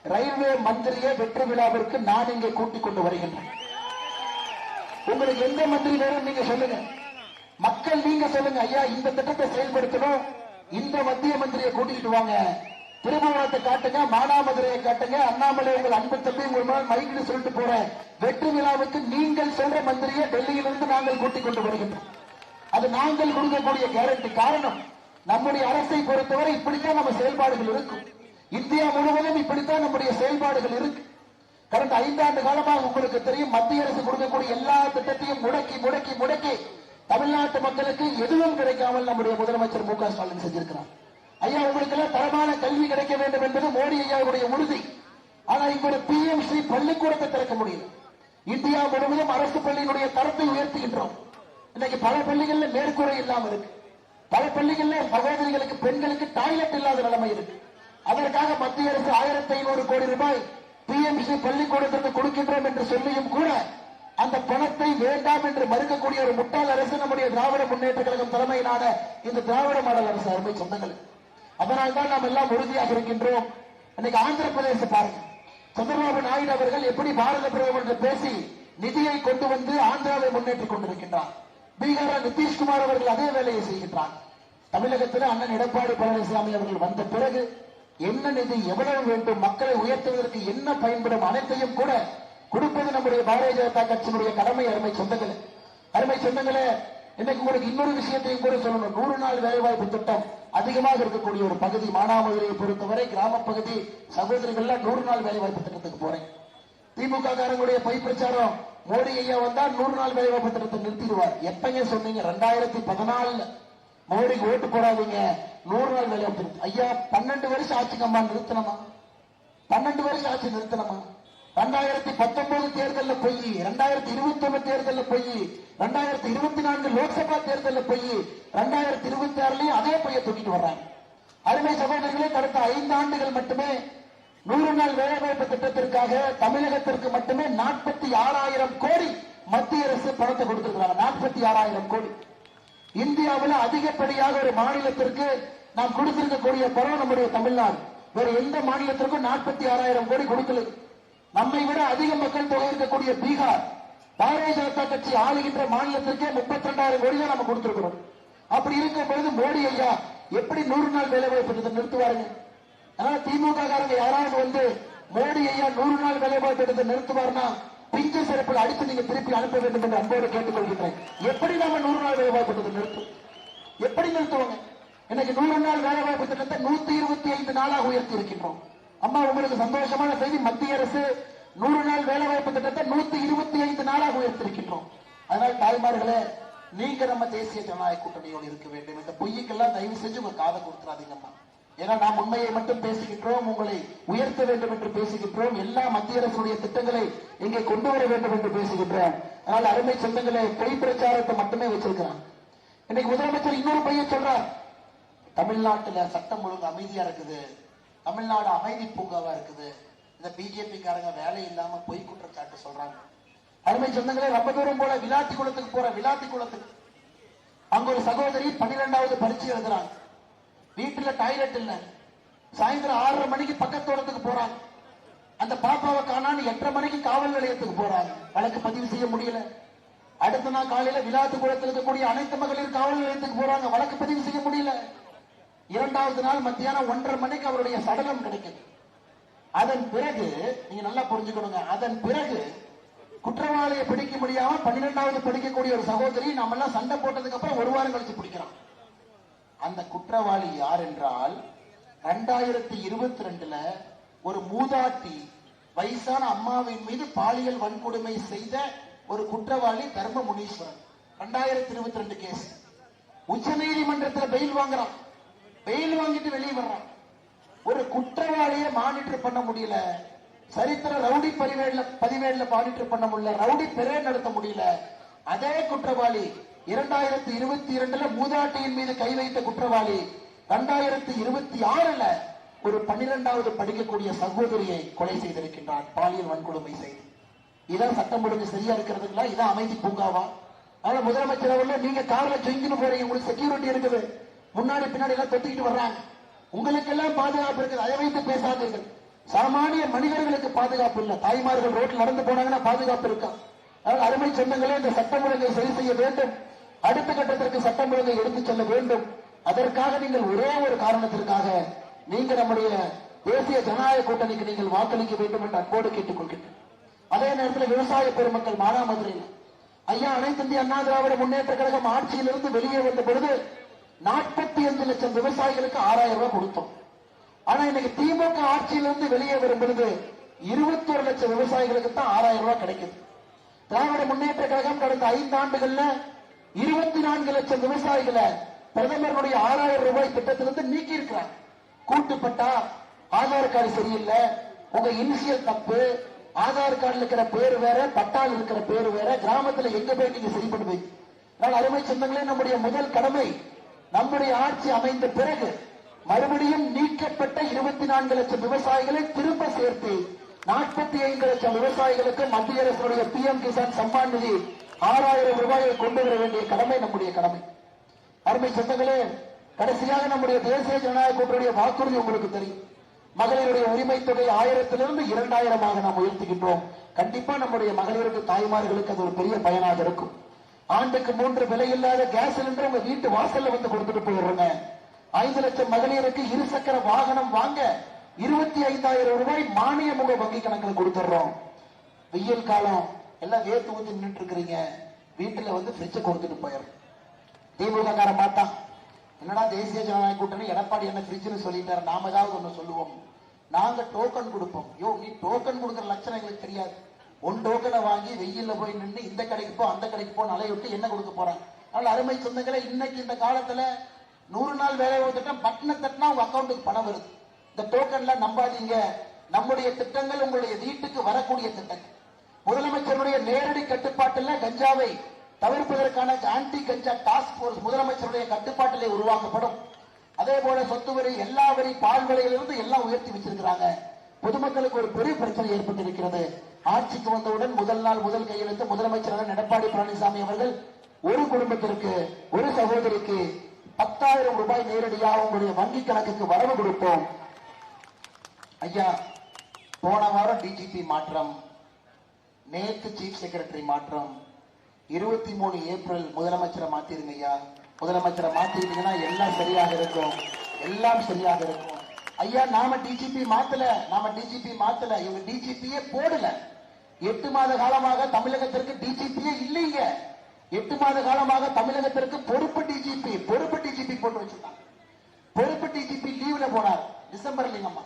ரயில்வே மந்திரியை வெற்றி விழாவிற்கு நான் இங்கே கூட்டிக் கொண்டு வருகின்றேன். உங்களுக்கு எந்த மந்திரி வேணும் நீங்க சொல்லுங்க, மக்கள் நீங்க சொல்லுங்க. ஐயா இந்த திட்டத்தை செயல்படுத்தணும், இந்த மத்திய மந்திரியை கூட்டிட்டு வாங்க, திருமாவளத்தை காட்டுங்க, மானாமதுரையை காட்டுங்க, அண்ணாமலை உங்கள் அன்பு தம்பி உங்கள் மைக்கில் சொல்லிட்டு போற வெற்றி விழாவுக்கு நீங்கள் சொல்ற மந்திரியை டெல்லியிலிருந்து நாங்கள் கூட்டிக் கொண்டு வருகின்றோம். அது நாங்கள் கொடுக்கக்கூடிய கேரண்டி. காரணம், நம்முடைய அரசை பொறுத்தவரை இப்படித்தான் நம்ம செயல்பாடுகள் இருக்கும். இந்தியா முழுவதும் இப்படித்தான் நம்முடைய செயல்பாடுகள் இருக்கு. கடந்த 5 ஆண்டு காலமாக உங்களுக்கு தெரியும், மத்திய அரசு கொடுக்கக்கூடிய எல்லா திட்டத்தையும் முடக்கி முடக்கி முடக்கி தமிழ்நாட்டு மக்களுக்கு எதுவும் கிடைக்காமல் நம்முடைய முதலமைச்சர் மு.க. ஸ்டாலின் செஞ்சிருக்கிறார். ஐயா உங்களுக்கு எல்லாம் தரமான கல்வி கிடைக்க வேண்டும் என்பது மோடி ஐயாவுடைய உறுதி. ஆனா இங்க ஒரு PMC பள்ளிக்கூடத்தை திறக்க முடியல. இந்தியா முழுவதும் அரசு பள்ளியினுடைய தரத்தை உயர்த்துகின்றோம். இன்னைக்கு பல பள்ளிகள்ல மேற்கூரை இல்லாம இருக்கு, பல பள்ளிகள்ல சகோதரிகளுக்கு பெண்களுக்கு டாய்லெட் இல்லாத நிலைமை இருக்கு. அதற்காக மத்திய அரசு 1500 கோடி ரூபாய் PMC பள்ளிக்கூடத்திற்கு கொடுக்கின்றோம் என்று சொல்லியும் கூட அந்த பணத்தை வேண்டாம் என்று மறுக்கக்கூடிய ஒரு முட்டாள் அரசு நம்முடைய திராவிட முன்னேற்ற கழகம் தலைமையிலான இந்த திராவிட மாடல் அரசு. அருமை சொந்தங்கள், அதனால்தான் நாம் எல்லாம் உறுதியாக இருக்கின்றோம். இன்னைக்கு ஆந்திர பிரதேச பாருங்க, சந்திரபாபு நாயுடு அவர்கள் எப்படி பாரத பிரதமர் என்று பேசி நிதியை கொண்டு வந்து ஆந்திராவை முன்னேற்றிக் கொண்டிருக்கின்றார். பீகார் நிதிஷ்குமார் அவர்கள் அதே வேலையை செய்கின்றார். தமிழகத்தில் அண்ணன் எடப்பாடி பழனிசாமி அவர்கள் வந்த பிறகு என்ன நிதி எவ்வளவு வேண்டும், மக்களை உயர்த்துவதற்கு என்ன பயன்படும், அனைத்தையும் கூட கொடுப்பது நம்முடைய பாரதிய ஜனதா கட்சியினுடைய கடமை. அருமை சொந்தங்களே, அருமை சொந்தங்களே, இன்னைக்கு உங்களுக்கு இன்னொரு விஷயத்தையும் கூட சொல்லணும். 100 நாள் வேலைவாய்ப்பு திட்டம் அதிகமாக இருக்கக்கூடிய ஒரு பகுதி மானாமதுரையை பொறுத்தவரை கிராம பகுதி சகோதரிகள் 100 நாள் வேலைவாய்ப்பு திட்டத்துக்கு போறேன். திமுக காரங்களுடைய பொய் பிரச்சாரம், மோடி ஐயா வந்தா 100 நாள் வேலைவாய்ப்பு திட்டத்தை நிறுத்திடுவார். எப்பங்க சொன்னீங்க? 2014 மோடிக்கு ஓட்டு போடாதீங்க, 100 நாள் வேலைவாய்ப்பு திட்டம். ஐயா 12 வருஷம் ஆச்சுங்கம்மா, நிறுத்தணுமா? 12 வருஷம் ஆச்சு, நிறுத்தணுமா? 2019 தேர்தலில் போய், 2021 தேர்தலில் போய், 2024 லோக்சபா தேர்தலில் போய், 2026 அதே பைய தூக்கிட்டு வர்றாங்க. அருமை சகோதரர்களே, கடந்த 5 ஆண்டுகள் மட்டுமே 100 நாள் வேலைவாய்ப்பு திட்டத்திற்காக தமிழகத்திற்கு மட்டுமே 46,000 கோடி மத்திய அரசு பணத்தை கொடுத்திருக்கிறாங்க. 46,000 கோடி. இந்தியாவில் அதிகப்படியாக ஒரு மாநிலத்திற்கு நாம் கொடுத்திருக்கக்கூடிய பணம் நம்முடைய தமிழ்நாடு. வேற எந்த மாநிலத்திற்கும் 46,000 கோடி கொடுக்கல. நம்மை விட அதிக மக்கள் தொகை இருக்கக்கூடிய பீகார், பாரதிய ஜனதா கட்சி ஆளுகின்ற மாநிலத்திற்கே 32,000 கோடி தான் நம்ம கொடுத்திருக்கிறோம். அப்படி இருக்கும் பொழுது மோடி ஐயா எப்படி 100 நாள் வேலைவாய்ப்பு திட்டத்தை நிறுத்துவாருங்க? அதனால திமுக காரங்க யாராவது வந்து மோடி ஐயா 100 நாள் வேலைவாய்ப்பு திட்டத்தை நிறுத்துவார்னா பிஞ்சு சிறப்பில் அடித்து நீங்க திருப்பி அனுப்ப வேண்டும் என்று அன்போடு கேட்டுக்கொள்கின்றேன். எப்படி நம்ம 100 நாள் வேலைவாய்ப்பு திட்டத்தை நிறுத்தும்? எப்படி நிறுத்துவாங்க? இன்னைக்கு 100 நாள் வேலைவாய்ப்பு திட்டத்தை 125 நாளாக உயர்த்தி இருக்கின்றோம். அம்மா உங்களுக்கு சந்தோஷமான செய்தி, மத்திய அரசு 100 நாள் வேலைவாய்ப்பு திட்டத்தை 125 நாளாக உயர்த்திருக்கின்றோம். அதனால் தாய்மார்களே, நீங்க நம்ம தேசிய ஜனநாயக கூட்டணியோடு இருக்க வேண்டும். இந்த பொய்யுக்கெல்லாம் தயவு செஞ்சு உங்க காதை கொடுத்துறாதீங்கம்மா. ஏன்னா நாம் உண்மையை மட்டும் பேசுகின்றோம், உங்களை உயர்த்த வேண்டும் என்று பேசுகின்றோம், எல்லா மத்திய அரசுடைய திட்டங்களை இங்கே கொண்டு வர வேண்டும் என்று பேசுகின்றோம். அதனால் அருமை சொந்தங்களை பொய் பிரச்சாரத்தை மட்டுமே வச்சிருக்கிறான். இன்னைக்கு முதலமைச்சர் இன்னொரு பையன் சொல்றார், தமிழ்நாட்டுல சட்டம் ஒழுங்கு அமைதியா இருக்குது, தமிழ்நாடு அமைதி பூங்காவா இருக்குது. இந்த பிஜேபி காரங்க வேலை இல்லாம பொய் குற்றச்சாட்டு சொல்றாங்க. அருமை சொந்தங்களே, ரொம்ப தூரம் போல விளாத்தி குளத்துக்கு போற, விளாத்தி குளத்துக்கு அங்க ஒரு சகோதரி 12வது பரீட்சை எழுதுறாங்க. வீட்டுல டாய்லெட் இல்ல. சாயந்தரம் 6:30 மணிக்கு பக்கத்தோட்டத்துக்கு போறாங்க. அந்த பாப்பாவை காணான்னு 8:30 மணிக்கு காவல் நிலையத்துக்கு போறாங்க. வழக்கு பதிவு செய்ய முடியல. அடுத்த நாள் காலையில விளாத்து குளத்தில் இருக்கக்கூடிய அனைத்து மகளிர் காவல் நிலையத்துக்கு போறாங்க. வழக்கு பதிவு செய்ய முடியல. 2வது நாள் மத்தியானம் 1:30 மணிக்கு அவருடைய சடலம் கிடைக்குது. அதன் பிறகு நீங்க நல்லா புரிஞ்சுக்கணுங்க, அதன் பிறகு குற்றவாளியை பிடிக்க முடியாம 12வது படிக்கக்கூடிய ஒரு சகோதரி நம்ம எல்லாம் சண்டை போட்டதுக்கு அப்புறம் 1 வாரம் கழிச்சு பிடிக்கிறான். அந்த குற்றவாளி யார் என்றால் 2022 ஒரு மூதாட்டி வயசான அம்மாவின் மீது பாலியல் வன்கொடுமை செய்த ஒரு குற்றவாளி தர்ம முனீஸ்வரன். 2022 கேஸ். உச்ச நீதிமன்றத்தில் பெயில் வாங்குறான். பெயில் வாங்கிட்டு வெளியே வர்றான். ஒரு குற்றவாளியை மானிட்டர் பண்ண முடியல. சரித்திர ரவுடி பதிவேடுல மானிட்டர் பண்ண முடியல. ரவுடி பெரேட் நடத்த முடியல. அதே குற்றவாளி 2022 மூதாட்டியின் மீது கை வைத்த குற்றவாளி 2026 ஒரு 12வது படிக்கக்கூடிய சகோதரியை கொலை செய்திருக்கின்றான், பாலியல் வன்கொடுமை செய்து. இதான் சட்டம் ஒழுங்கு சரியா இருக்கிறதுங்களா? இதான் அமைதி பூங்காவா? அதனால முதலமைச்சர் அவர்கள், நீங்க கார்ல சொங்கிட்டு போறீங்க, உங்களுக்கு செக்யூரிட்டி இருக்குது, முன்னாடி பின்னாடி எல்லாம் தொத்திக்கிட்டு வர்றாங்க, உங்களுக்கு எல்லாம் பாதுகாப்பு இருக்குது, அதை வைத்து பேசாதீர்கள். சாமானிய மனிதர்களுக்கு பாதுகாப்பு இல்லை. தாய்மார்கள் ரோட்டில் நடந்து போனாங்கன்னா பாதுகாப்பு இருக்கா? அதனால் அருமை சொந்தங்களே, இந்த சட்டம் ஒழுங்கை சரி செய்ய வேண்டும். அடுத்த கட்டத்திற்கு சட்டம் ஒழுங்கை எடுத்துச் செல்ல வேண்டும். அதற்காக நீங்கள் ஒரே ஒரு காரணத்திற்காக நீங்க நம்முடைய தேசிய ஜனநாயக கூட்டணிக்கு நீங்கள் வாக்களிக்க வேண்டும் என்று அன்போடு கேட்டுக் கொள்கின்றேன். அதே நேரத்தில் விவசாய பெருமக்கள் மானாமதுரையில் ஐயா அனைத்து இந்திய அண்ணா திராவிட முன்னேற்ற கழகம் ஆட்சியிலிருந்து வெளியே வந்த பொழுது 45 லட்சம் விவசாயிகளுக்கு 6000 ரூபாய் கொடுத்தோம். ஆனா இன்னைக்கு திமுக ஆட்சியிலிருந்து வெளியே வரும் பொழுது 21 லட்சம் விவசாயிகளுக்கு தான் 6000 ரூபாய் கிடைக்குது. திராவிட முன்னேற்ற கழகம் கடந்த 5 ஆண்டுகள்ல 24 லட்சம் விவசாயிகளை பிரதமருடைய 6000 ரூபாய் திட்டத்திலிருந்து நீக்கி இருக்கிறார். கூட்டுப்பட்டா ஆதார் கார்டு சரியில்லை, உங்க இனிஷியல் தப்பு, ஆதார் கார்டுல இருக்கிற பேர் வேற, பட்டால் இருக்கிற பேர் வேற, கிராமத்துல எங்க போய் நீங்க சரி பண்ணுவீங்க? அருமை சொந்தங்களே, நம்முடைய முதல் கடமை நம்முடைய ஆட்சி அமைந்த பிறகு மறுபடியும் நீக்கப்பட்ட 24 லட்சம் விவசாயிகளை திரும்ப சேர்த்து 45 லட்சம் விவசாயிகளுக்கு மத்திய அரசுடைய PM கிசான் சம்மான் நிதி 6000 ரூபாயை கொண்டு வர வேண்டிய கடமை நம்முடைய கடமை. அருமை சொந்தங்களே, கடைசியாக நம்முடைய தேசிய ஜனநாயக கூட்டணியுடைய வாக்குறுதி உங்களுக்கு தெரியும். மகளிருடைய உரிமை தொகை 1000 2000 நாம் உயர்த்துகின்றோம். கண்டிப்பா நம்முடைய மகளிருக்கு, தாய்மார்களுக்கு அது ஒரு பெரிய பயனாக இருக்கும். ஆண்டுக்கு 3 விலையில்லாத கேஸ் சிலிண்டர் உங்க வீட்டு வாசல்ல வந்து கொடுத்துட்டு போயிடுறோங்க. 5 லட்சம் மகளிருக்கு இருசக்கர வாகனம் வாங்க 25,000 ரூபாய் மானியம் உங்க வங்கி கணக்கில் கொடுத்துடுறோம். வெயில் காலம் எல்லாம் வேத்து ஊத்தி நின்றுட்டு இருக்கிறீங்க, வீட்டுல வந்து ஃப்ரிட்ஜ் கொடுத்துட்டு போயிடும். திமுக கார பார்த்தான், என்னடா தேசிய ஜனநாயக கூட்டணி எடப்பாடி என்ன ஃப்ரிட்ஜ்னு சொல்லிட்டாரு, நாம ஏதாவது ஒண்ணு சொல்லுவோம், நாங்க டோக்கன் கொடுப்போம். யோ, நீ டோக்கன் கொடுக்குற லட்சணம் எங்களுக்கு தெரியாது. 1 டோக்கனை வாங்கி வெயில்ல போய் நின்று இந்த கடைக்கு போ அந்த கடைக்கு போ அலைவிட்டு என்ன கொடுக்க போறாங்க? அதனால அருமை சொந்தங்களை, இன்னைக்கு இந்த காலத்துல 100 நாள் வேலை திட்டம் பட்டனை தட்டினா உங்க அக்கௌண்ட்டுக்கு பணம் வருது. இந்த டோக்கன்ல நம்பாதீங்க. நம்முடைய திட்டங்கள் உங்களுடைய வீட்டுக்கு வரக்கூடிய திட்டங்கள். முதலமைச்சருடைய நேரடி கட்டுப்பாட்டில் கஞ்சாவை தவிர்ப்பதற்கான ஆன்டி கஞ்சா டாஸ்க் போர்ஸ் முதலமைச்சருடைய கட்டுப்பாட்டிலே உருவாக்கப்படும். அதே போல சொத்து வரி, எல்லா வரி, பால் விலையிலிருந்து எல்லாம் உயர்த்தி வச்சிருக்கிறாங்க. பொதுமக்களுக்கு ஒரு பெரிய பிரச்சனை ஏற்பட்டிருக்கிறது. ஆட்சிக்கு வந்தவுடன் முதல் நாள் முதல் கையெழுத்து முதலமைச்சர் எடப்பாடி பழனிசாமி அவர்கள் ஒரு குடும்பத்திற்கு, ஒரு சகோதரிக்கு 10,000 ரூபாய் நேரடியாக உங்களுடைய வங்கி கணக்குக்கு வரவு கொடுப்போம். ஐயா, போன வாரம் டிஜிபி மாற்றம், நேற்று சீஃப் செக்ரட்டரி மாற்றம், 23 ஏப்ரல் முதலமைச்சரை மாத்திருங்க ஐயா. முதலமைச்சரை மாத்திருந்தீங்கன்னா எல்லாம் சரியாக இருக்கும், எல்லாம் சரியாக இருக்கும். ஐயா, நாம டிஜிபி மாத்தல, இவங்க டிஜிபியே போடல. 8 மாத காலமாக தமிழகத்திற்கு டிஜிபியே இல்லைங்க. 8 மாத காலமாக தமிழகத்திற்கு பொறுப்பு டிஜிபி போட்டு வச்சிருக்காங்க. பொறுப்பு டிஜிபி லீவ்ல போனார் டிசம்பர் லிங்கம்மா.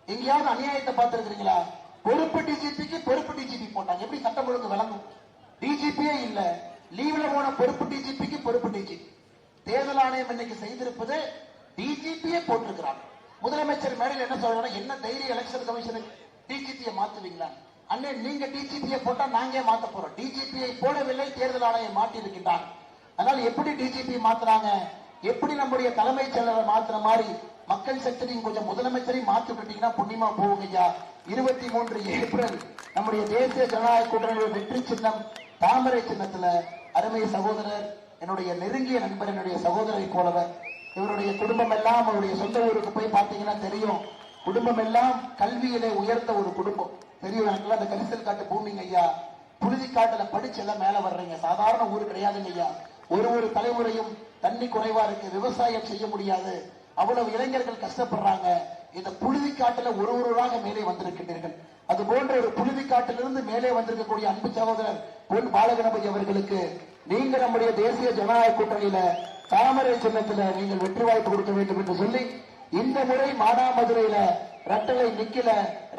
எங்கேயாவது அநியாயத்தை பார்த்திருக்கிறீங்களா? பொறுப்பு டிஜிபிக்கு பொறுப்பு டிஜிபி போட்டாங்க. எப்படி சட்டம் ஒழுங்கு விளங்கும்? டிஜிபியே இல்ல, லீவ்ல போன பொறுப்பு டிஜிபிக்கு பொறுப்பு டிஜிபி. தேர்தல் ஆணையம் இன்னைக்கு செய்திருப்பது டிஜிபியே போட்டிருக்கிறாங்க. முதலமைச்சர் மேடையில் என்ன சொல்றாங்க? என்ன தைரிய எலெக்ஷன் கமிஷனுக்கு டிஜிபியை மாத்துவீங்களா? அண்ணே, நீங்க டிஜிபியை போட்டா நாங்க மாத்த போறோம். டிஜிபியை போடவில்லை, தேர்தல் ஆணையம் மாட்டி இருக்கின்றார். அதனால எப்படி டிஜிபி மாத்துறாங்க? எப்படி நம்முடைய தலைமைச் செயலரை மாத்துற மாதிரி மக்கள் சக்தியும் கொஞ்சம் முதலமைச்சரையும் மாத்தி விட்டீங்கன்னா புண்ணியமா போவுங்க ஐயா. 23 ஏப்ரல் நம்முடைய தேசிய ஜனநாயக கூட்டணியுடைய வெற்றி சின்னம் தாமரை சின்னத்துல அருமை சகோதரர், என்னுடைய நெருங்கிய நண்பர், என்னுடைய சகோதரை போலவர், இவருடைய குடும்பம் எல்லாம் அவருடைய சொந்த ஊருக்கு போய் பார்த்தீங்கன்னா தெரியும். குடும்பம் எல்லாம் கல்வியிலே உயர்ந்த ஒரு குடும்பம். தெரியும் எனக்குலாம் அந்த கரிசல் காட்டு பூமிங்க ஐயா. புழுதி காட்டுல படிச்சு எல்லாம் மேல வர்றீங்க. சாதாரண ஊர் கிடையாதுங்க ஐயா. ஒரு தலைமுறையும் தண்ணி குறைவா இருக்கு, விவசாயம் செய்ய முடியாது, அவ்வளவு இளைஞர்கள் கஷ்டப்படுறாங்க. இந்த புழுதி காட்டுல ஒருவராக மேலே வந்திருக்கின்றீர்கள். அது போன்ற ஒரு புழுதி காட்டிலிருந்து மேலே வந்திருக்கக்கூடிய அன்பு சகோதரர் பொன் பாலகணபதி அவர்களுக்கு நீங்க நம்முடைய தேசிய ஜனநாயக கூட்டணியில தாமரை சின்னத்துல நீங்கள் வெற்றி வாய்ப்பு கொடுக்க வேண்டும் என்று சொல்லி, இந்த முறை மானாமதுரையில ரட்டளை நிக்கல,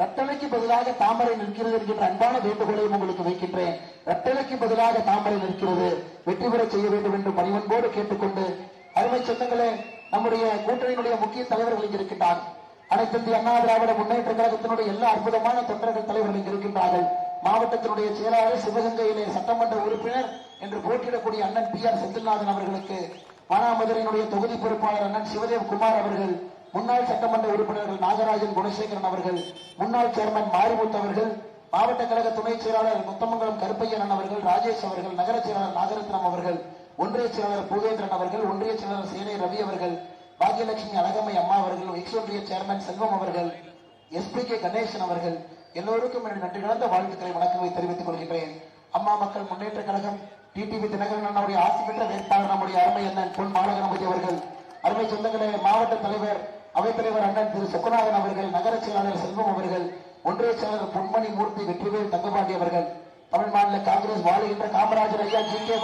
ரட்டளைக்கு பதிலாக தாமரை நிற்கிறது என்கின்ற அன்பான வேண்டுகோளையும் உங்களுக்கு வைக்கின்றேன். ரட்டளைக்கு பதிலாக தாமரை நிற்கிறது, வெற்றி பெற செய்ய வேண்டும் என்று பணிவன்போடு கேட்டுக்கொண்டு, அருமை சொந்தங்களே, நம்முடைய கூட்டணியினுடைய முக்கிய தலைவர்கள் இங்கு இருக்கின்றார். அனைத்து இந்திய அண்ணா திராவிட முன்னேற்ற கழகத்தினுடைய எல்லா அற்புதமான தொண்டர்கள் தலைவர்கள் இங்கு இருக்கின்றார்கள். மாவட்டத்தினுடைய செயலாளர், சிவகங்கையிலே சட்டமன்ற உறுப்பினர் என்று போட்டியிடக்கூடிய அண்ணன் PR செந்தில்நாதன் அவர்களுக்கு, மானாமதுரையினுடைய தொகுதி பொறுப்பாளர் அண்ணன் சிவதேவ் குமார் அவர்கள், முன்னாள் சட்டமன்ற உறுப்பினர்கள் நாகராஜன், குணசேகரன் அவர்கள், முன்னாள் சேர்மன் மாரிமுத்து அவர்கள், மாவட்ட கழக துணை செயலாளர் முத்தமங்கலம் கருப்பையன் அவர்கள், ராஜேஷ் அவர்கள், நகர செயலாளர் நாகரத்னம் அவர்கள், ஒன்றிய செயலாளர் பூகேந்திரன் அவர்கள், ஒன்றிய செயலாளர் சேனை ரவி அவர்கள், பாகியலட்சுமி அழகம்மை அம்மா அவர்கள், எக்ஸ் ஒன்றிய சேர்மன் செல்வம் அவர்கள், எஸ்பி கணேசன் அவர்கள் எல்லோருக்கும் என்னுடைய நன்றி கலந்த வாழ்த்துக்களை வணக்கங்களை தெரிவித்துக் கொள்கின்றேன். அம்மா மக்கள் முன்னேற்ற கழகம் டிடிவி தினகரன் அண்ணனுடைய ஆசி பெற்ற வேட்பாளர் நம்முடைய அருமை அண்ணன் பொன் பாலகணபதி அவர்கள், அருமை சொந்தங்களே மாவட்ட தலைவர் அவைத்தலைவர் அண்ணன் திரு சொக்கநாதன் அவர்கள், நகர செயலாளர் செல்வம் அவர்கள், ஒன்றிய செயலாளர் பொன்மணி மூர்த்தி வெற்றிவேல் தங்கபாண்டி அவர்கள், தமிழ் மாநில காங்கிரஸ் வாழுகின்ற காமராஜர் ஐயா ஜி கே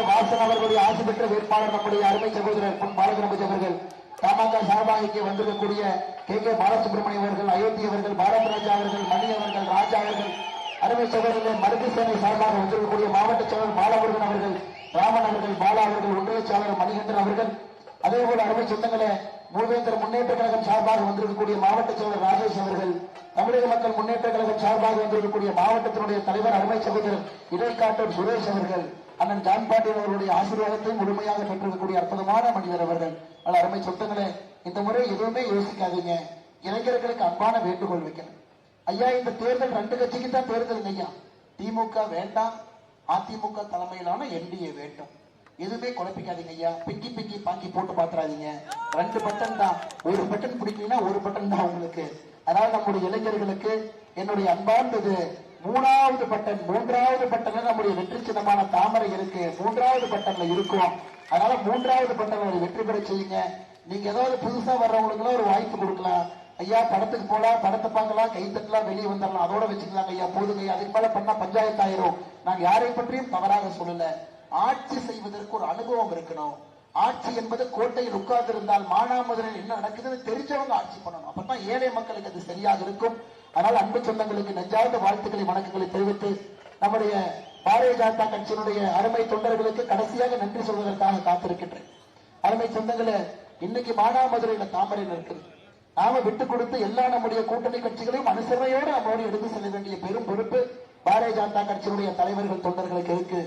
வாசன் அவர்களுடைய ஆசி பெற்ற வேட்பாளர் நம்முடைய அருமை சகோதரர் பொன் பாலகணபதி அவர்கள், தமாக சார்பாக வந்திருக்கக்கூடிய கே பாலசுப்ரமணியம் அவர்கள், அயோத்தி அவர்கள், பாரத் ராஜா அவர்கள், மணி அவர்கள், ராஜா அவர்கள், அருமை சகோதரர்கள் மருது சேனை சார்பாக வந்திருக்கக்கூடிய மாவட்ட செயலர் பாலமுருகன் அவர்கள், ராமன் அவர்கள், பாலா அவர்கள், ஒன்றிய செயலாளர் மணிகண்டன் அவர்கள், அதே போல அருமை சொந்தங்களே மூவேந்தர் முன்னேற்ற கழகம் சார்பாக வந்திருக்கக்கூடிய மாவட்ட செயலர் ராஜேஷ் அவர்கள், தமிழக மக்கள் முன்னேற்ற கழகம் சார்பாக வந்திருக்கக்கூடிய மாவட்டத்தினுடைய தலைவர் அருமை சகோதரர் இடைக்காட்டூர் சுரேஷ் அவர்கள், அண்ணன் ஜான் பாண்டியன் அவர்களுடைய ஆசீர்வாதத்தையும் முழுமையாக பெற்றிருக்கக்கூடிய அற்புதமான மனிதர் அவர்கள். அருமை சொந்தங்களே, இந்த முறை எதுவுமே யோசிக்காதீங்க. இளைஞர்களுக்கு அன்பான வேண்டுகோள் வைக்கிறேன். ஐயா, இந்த தேர்தல் 2 கட்சிக்கு தான் தேர்தல் ஐயா. திமுக வேண்டாம், அதிமுக தலைமையிலான என்டிஏ வேண்டும். எதுவுமே குழப்பிக்காதீங்க ஐயா. பிக்கி பாக்கி போட்டு பாத்துறாதீங்க. 2 பட்டன் தான். ஒரு பட்டன் பிடிக்கலன்னா ஒரு பட்டன் தான் உங்களுக்கு. அதனால நம்முடைய இளைஞர்களுக்கு என்னுடைய அன்பார்ந்தது 3வது பட்டன். 3வது பட்டன்ல நம்முடைய வெற்றி சின்னமான தாமரை இருக்கு. 3வது பட்டன்ல இருக்கும். அதனால 3வது பட்டன்ல வெற்றி பெற செய்யுங்க. நீங்க ஏதாவது புதுசா வர்றவங்களுக்கு ஒரு வாய்ப்பு கொடுக்கலாம். ஐயா, படத்துக்கு போலாம், படத்தை பார்க்கலாம், கை தட்டலாம், வெளியே வந்துடலாம், அதோட வச்சுக்கலாம் ஐயா, போதுங்க ஐயா. அதுக்கு மேல பண்ணா பஞ்சாயத்து ஆயிரும். நான் யாரை பற்றியும் தவறாக சொல்லல. ஆட்சி செய்வதற்கு ஒரு அனுபவம் இருக்கணும். ஆட்சி என்பது கோட்டையில் உட்கார்ந்து இருந்தால் மானாமதுரையில் என்ன நடக்குதுன்னு தெரிஞ்சவங்க ஆட்சி பண்ணணும். அப்பதான் ஏழை மக்களுக்கு அது சரியாக இருக்கும். அதனால அன்பு சொந்தங்களுக்கு நெஞ்சார்ந்த வாழ்த்துக்களை வணக்கங்களை தெரிவித்து நம்முடைய பாரதிய ஜனதா கட்சியினுடைய அருமை தொண்டர்களுக்கு கடைசியாக நன்றி சொல்வதற்காக காத்திருக்கின்றேன். அருமை சொந்தங்களே, இன்னைக்கு மானாமதுரையில தாமரை இருக்குது. நாம விட்டு கொடுத்து எல்லா நம்முடைய கூட்டணி கட்சிகளையும் அனுசரணையோடு நம்மளோடு எடுத்து செல்ல வேண்டிய பெரும் பொறுப்பு பாரதிய ஜனதா கட்சியினுடைய தலைவர்கள் தொண்டர்களுக்கு இருக்கு.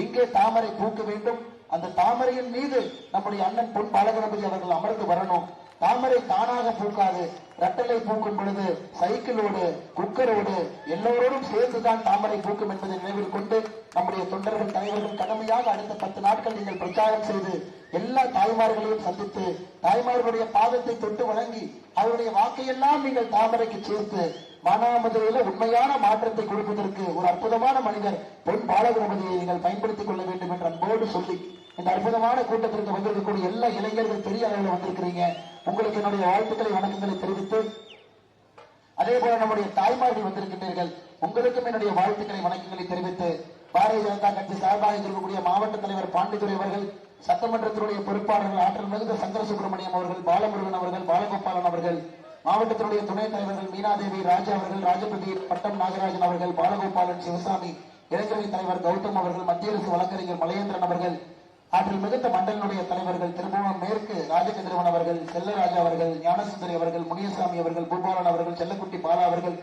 இங்கே தாமரை பூக்க வேண்டும். அந்த தாமரையின் மீது நம்முடைய அண்ணன் பொன் பாலகணபதி அவர்கள் அமர்ந்து வரணும். தாமரை தானாக பூக்காது. ரட்டலை பூக்கும் பொழுது சைக்கிளோடு, குக்கரோடு, எல்லோரோடும் சேர்ந்துதான் தாமரை பூக்கும் என்பதை நினைவில் கொண்டு நம்முடைய தொண்டர்கள் தலைவர்கள் கடமையாக அடுத்த 10 நாட்கள் நீங்கள் பிரச்சாரம் செய்து எல்லா தாய்மார்களையும் சந்தித்து தாய்மார்களுடைய பாதத்தை தொட்டு வழங்கி அவருடைய வாக்கையெல்லாம் நீங்கள் தாமரைக்கு சேர்த்து மானாமதுரையில உண்மையான மாற்றத்தை கொடுப்பதற்கு ஒரு அற்புதமான மனிதர் பொன் பாலகணபதியை நீங்கள் பயன்படுத்திக் கொள்ள வேண்டும் என்று அன்போடு சொல்லி இந்த அற்புதமான கூட்டத்திற்கு வந்திருக்கக்கூடிய எல்லா இளைஞர்கள் பெரிய அளவில் வந்திருக்கிறீங்க. உங்களுக்கு என்னுடைய வாழ்த்துக்களை வணக்கங்களை தெரிவித்து, அதே போல நம்முடைய தாய்மார்கள் வந்திருக்கின்றீர்கள். உங்களுக்கும் என்னுடைய வாழ்த்துக்களை வணக்கங்களை தெரிவித்து, பாரதிய ஜனதா கட்சி சார்பாக இருக்கக்கூடிய மாவட்ட தலைவர் பாண்டித்துரை அவர்கள், சட்டமன்றத்தினுடைய பொறுப்பாளர்கள் ஆற்றல் மிகுந்த சங்கர சுப்பிரமணியம் அவர்கள், பாலமுருகன் அவர்கள், பாலகோபாலன் அவர்கள், மாவட்டத்தினுடைய துணைத் தலைவர்கள் மீனாதேவி, ராஜா அவர்கள், ராஜபிரதீப், பட்டம் நாகராஜன் அவர்கள், பாலகோபாலன், சிவசாமி, இளைஞரணி தலைவர் கௌதம் அவர்கள், மத்திய அரசு வழக்கறிஞர் மலையேந்திரன் அவர்கள், ஆற்றில் மிகுந்த மண்டலினுடைய தலைவர்கள் திருபுவனம் மேற்கு ராஜகதிரவன் அவர்கள், செல்லராஜா அவர்கள், ஞானசுந்தரி அவர்கள், முனியசாமி அவர்கள், பூபாலன் அவர்கள், செல்லக்குட்டி பாலா அவர்கள்,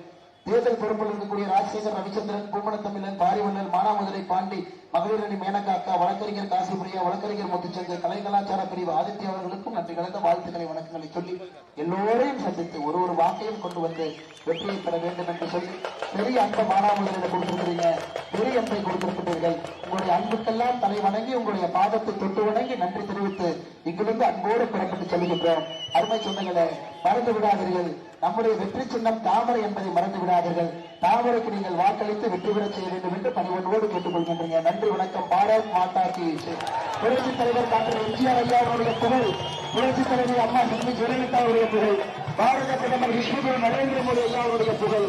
தேர்தல் பொறுப்பில் இருக்கக்கூடிய ராஜசேகர், ரவிச்சந்திரன், பூமணத்தமிழன், பாரிவள்ளல், மானாமதுரை பாண்டி, மகளிரணி மேனகா அக்கா, வழக்கறிஞர் காசிபிரியா, வழக்கறிஞர் முத்துச்சங்க, கலை கலாச்சார பிரிவு ஆதித்ய அவர்களுக்கும் நன்றி கலந்த வாழ்த்துக்களை வணக்கங்களை சொல்லி எல்லோரையும் சந்தித்து ஒரு வாக்கையும் கொண்டு வந்து வெற்றியை பெற வேண்டும் என்று சொல்லி பெரிய அன்பை மானாமதுரையில கொடுத்திருக்கிறீங்க. பெரிய அன்பை கொடுத்திருக்கிறீர்கள். உங்களுடைய அன்புக்கெல்லாம் தலை வணங்கி உங்களுடைய பாதத்தை தொட்டு வணங்கி நன்றி தெரிவித்து இங்கிருந்து அன்போடு புறப்பட்டு செல்கின்றோம். அருமை சொந்தங்களே, மறந்து விடாதீர்கள். நம்முடைய வெற்றி சின்னம் தாமரை என்பதை மறந்து விடாதீர்கள். தாமரைக்கு நீங்கள் வாக்களித்து வெற்றி பெற செய்ய வேண்டும் என்று பணிவன்போடு கேட்டுக்கொள்கின்றீங்க. நன்றி, வணக்கம். பாரத் மாதா கி ஜெய். புரட்சித் தலைவர் டாக்டர் எம்ஜிஆர் ஐயா அவருடைய புகழ், புரட்சித் தலைவர் அம்மா செல்வி ஜெயலலிதா அவருடைய புகழ், பாரத பிரதமர் விஷ்ணு நரேந்திர மோடி ஐயா அவருடைய புகழ்,